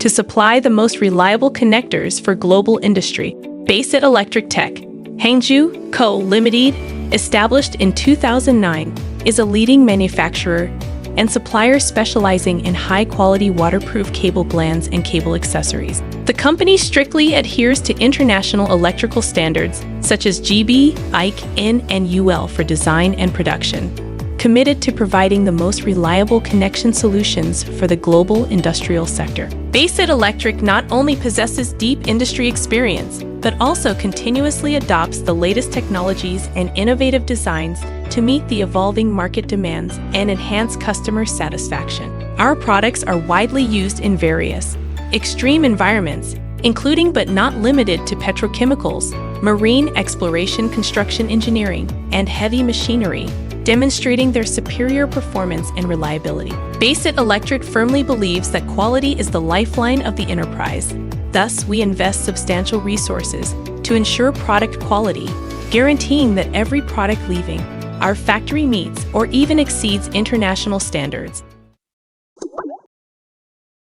to supply the most reliable connectors for global industry. Beisit Electric Tech, Hangzhou Co. Limited, established in 2009, is a leading manufacturer and supplier specializing in high-quality waterproof cable glands and cable accessories. The company strictly adheres to international electrical standards such as GB, IC, N, and UL for design and production, committed to providing the most reliable connection solutions for the global industrial sector. Beisit Electric not only possesses deep industry experience, but also continuously adopts the latest technologies and innovative designs to meet the evolving market demands and enhance customer satisfaction. Our products are widely used in various extreme environments, including but not limited to petrochemicals, marine exploration, construction engineering, and heavy machinery, demonstrating their superior performance and reliability. Beisit Electric firmly believes that quality is the lifeline of the enterprise. Thus, we invest substantial resources to ensure product quality, guaranteeing that every product leaving our factory meets or even exceeds international standards.